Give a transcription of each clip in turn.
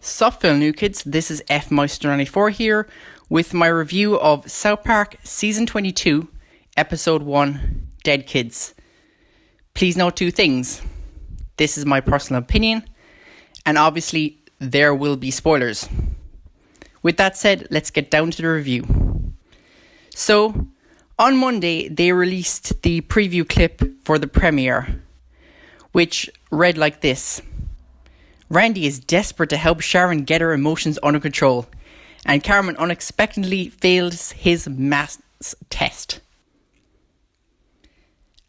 Sup, new kids, this is FMeister94 here with my review of South Park Season 22, Episode 1, Dead Kids. Please note two things. This is my personal opinion, and obviously there will be spoilers. With that said, let's get down to the review. So, on Monday, they released the preview clip for the premiere, which read like this. Randy is desperate to help Sharon get her emotions under control, and Carmen unexpectedly fails his math test.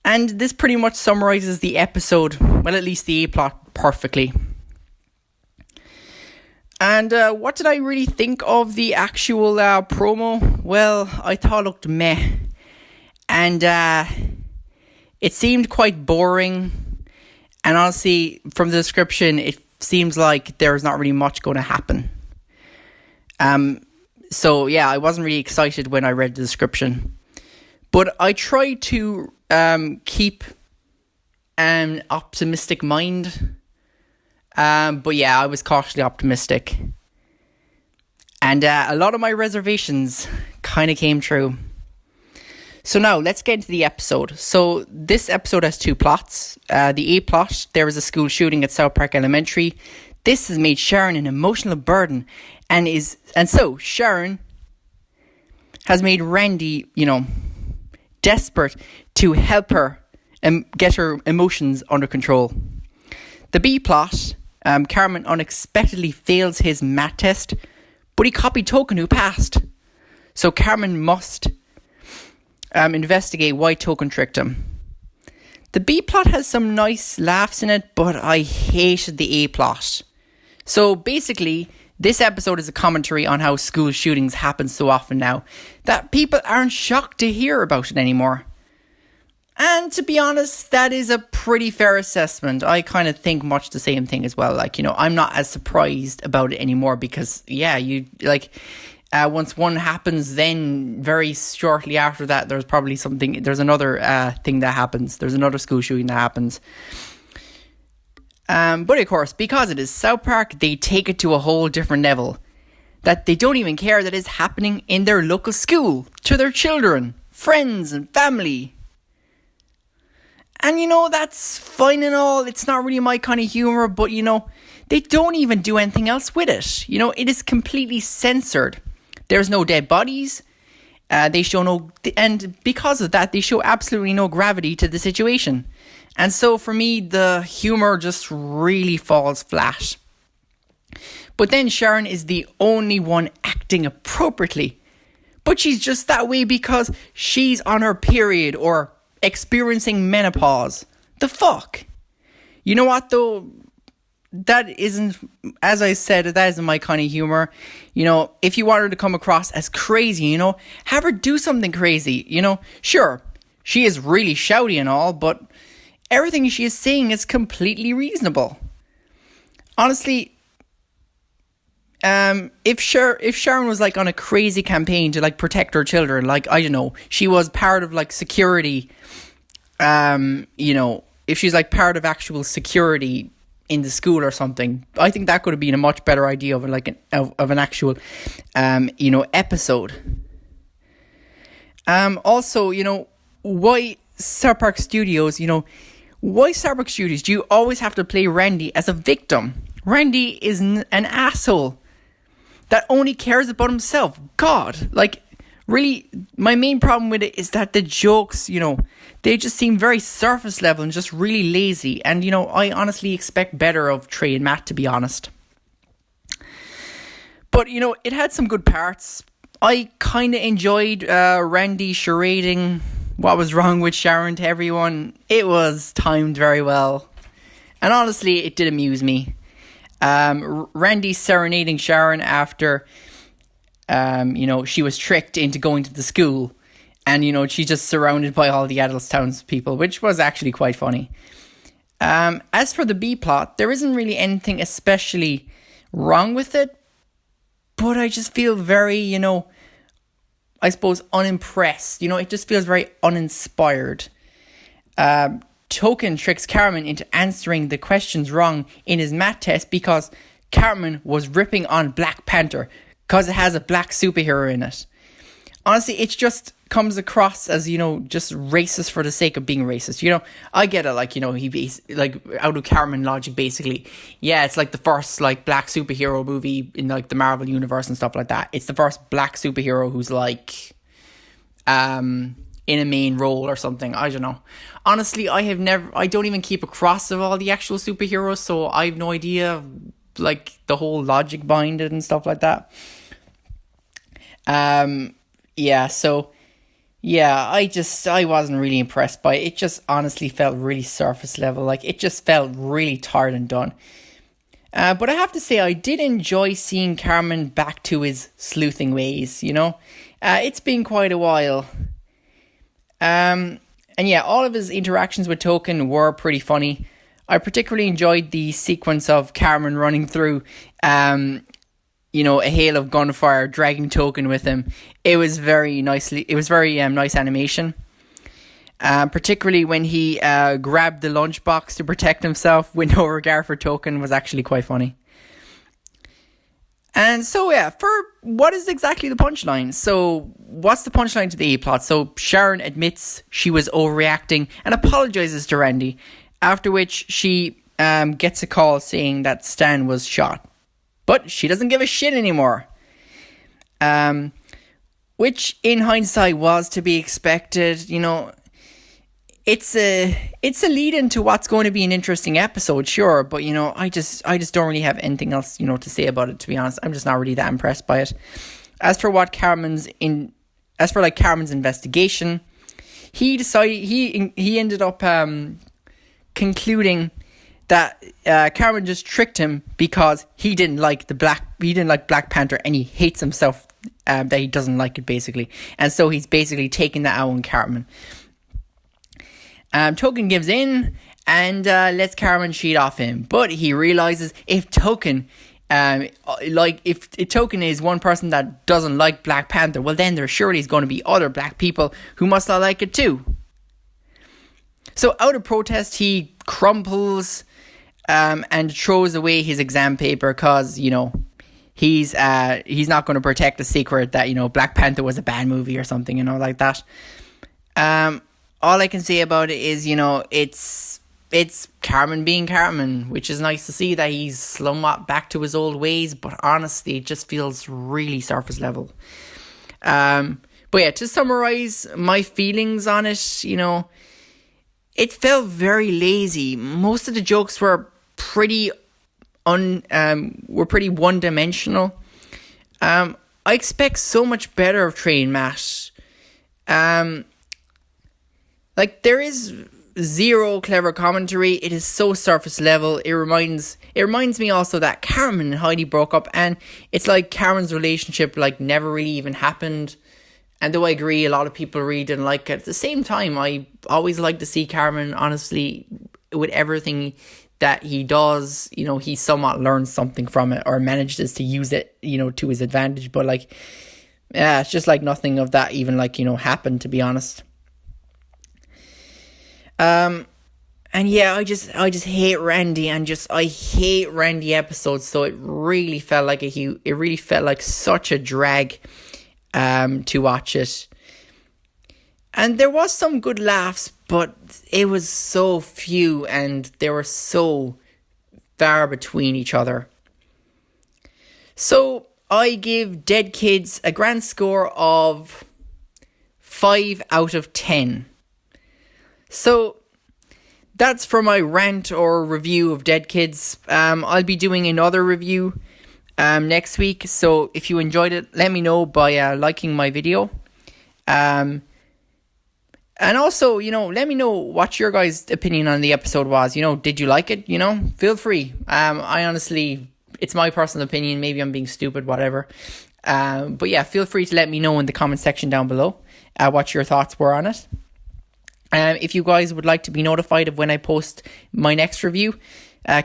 And this pretty much summarizes the episode, well, at least the A-plot, perfectly. And what did I really think of the actual promo? Well, I thought it looked meh. And it seemed quite boring. And honestly, from the description, it seems like there's not really much going to happen. So yeah, I wasn't really excited when I read the description. But I tried to keep an optimistic mind. But yeah, I was cautiously optimistic. And a lot of my reservations kind of came true. So now, let's get into the episode. So, this episode has two plots. The A plot, there was a school shooting at South Park Elementary. This has made Sharon an emotional burden. And so, Sharon has made Randy, desperate to help her get her emotions under control. The B plot, Carmen unexpectedly fails his math test, but he copied Token who passed. So, Carmen must investigate why Token tricked him. The B plot has some nice laughs in it, but I hated the A plot. So basically, this episode is a commentary on how school shootings happen so often now that people aren't shocked to hear about it anymore. And to be honest, that is a pretty fair assessment. I kind of think much the same thing as well. I'm not as surprised about it anymore because, once one happens, then very shortly after that, there's another thing that happens. There's another school shooting that happens. But of course, because it is South Park, they take it to a whole different level. That they don't even care that it's happening in their local school, to their children, friends and family. And that's fine and all. It's not really my kind of humour, but they don't even do anything else with it. It is completely censored. There's no dead bodies. They show no, and because of that, they show absolutely no gravity to the situation. And so for me, the humor just really falls flat. But then Sharon is the only one acting appropriately. But she's just that way because she's on her period or experiencing menopause. The fuck? You know what though? That isn't, as I said, that isn't my kind of humor. If you want her to come across as crazy, have her do something crazy. Sure, she is really shouty and all, but everything she is saying is completely reasonable. Honestly, if Sharon was on a crazy campaign to protect her children, I don't know, she was part of security, if she's part of actual security in the school or something, I think that could have been a much better idea of an actual episode. Also, why South Park Studios, why South Park Studios do you always have to play Randy as a victim? Randy is an asshole that only cares about himself. God, really, my main problem with it is that the jokes, they just seem very surface level and just really lazy. And, I honestly expect better of Trey and Matt, to be honest. But, it had some good parts. I kind of enjoyed Randy charading what was wrong with Sharon to everyone. It was timed very well. And honestly, it did amuse me. Randy serenading Sharon after she was tricked into going to the school. And, she's just surrounded by all the adult townspeople, which was actually quite funny. As for the B plot, there isn't really anything especially wrong with it. But I just feel very, I suppose, unimpressed. It just feels very uninspired. Token tricks Carmen into answering the questions wrong in his math test because Cartman was ripping on Black Panther because it has a black superhero in it. Honestly, it just comes across as, just racist for the sake of being racist. I get it, he's like out of Cartman logic, basically. Yeah, it's like the first like black superhero movie in like the Marvel universe and stuff like that. It's the first black superhero who's like in a main role or something. I don't know. Honestly, I don't even keep across of all the actual superheroes, so I have no idea like the whole logic behind it and stuff like that. I wasn't really impressed by it. It just honestly felt really surface level. Like, it just felt really tired and done. But I have to say, I did enjoy seeing Cartman back to his sleuthing ways, It's been quite a while. All of his interactions with Token were pretty funny. I particularly enjoyed the sequence of Cartman running through, a hail of gunfire, dragging Token with him. It was very nice animation. Particularly when he grabbed the lunchbox to protect himself with no regard for Token was actually quite funny. And so, for what is exactly the punchline? So, what's the punchline to the A-plot? So, Sharon admits she was overreacting and apologizes to Randy, after which she gets a call saying that Stan was shot. But she doesn't give a shit anymore. Which, in hindsight, was to be expected. It's a lead into what's going to be an interesting episode, sure, but I just don't really have anything else to say about it, to be honest. I'm just not really that impressed by it. As for Cartman's investigation, he ended up concluding that Cartman just tricked him because he didn't like Black Panther, and he hates himself that he doesn't like it, basically, and so he's basically taking that out on Cartman. Token gives in and lets Cartman cheat off him. But he realizes if Token is one person that doesn't like Black Panther, well then there surely is going to be other black people who must not like it too. So out of protest, he crumples and throws away his exam paper because, he's not going to protect the secret that, Black Panther was a bad movie or something, like that. All I can say about it is, it's Cartman being Cartman, which is nice to see that he's somewhat back to his old ways, but honestly, it just feels really surface level. To summarize my feelings on it, it felt very lazy. Most of the jokes were pretty one-dimensional. I expect so much better of Trey and Matt. There is zero clever commentary. It is so surface level. It reminds me also that Cartman and Heidi broke up, and it's like Cartman's relationship never really even happened. And though I agree, a lot of people really didn't like it. At the same time, I always like to see Cartman, honestly, with everything that he does, he somewhat learns something from it or manages to use it, to his advantage. But it's just nothing of that even happened, to be honest. I just hate Randy, and I hate Randy episodes. So it really felt like such a drag, to watch it. And there was some good laughs, but it was so few, and they were so far between each other. So I give Dead Kids a grand score of 5 out of 10. So that's for my rant or review of Dead Kids. I'll be doing another review next week. So if you enjoyed it, let me know by liking my video. And also, let me know what your guys' opinion on the episode was. Did you like it? Feel free. I honestly, it's my personal opinion. Maybe I'm being stupid, whatever. But yeah, feel free to let me know in the comment section down below what your thoughts were on it. If you guys would like to be notified of when I post my next review,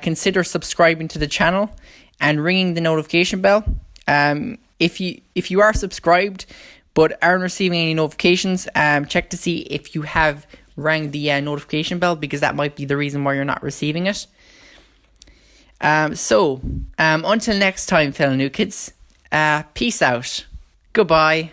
consider subscribing to the channel and ringing the notification bell. If you are subscribed but aren't receiving any notifications, check to see if you have rang the notification bell, because that might be the reason why you're not receiving it. Until next time, fellow new kids, peace out. Goodbye.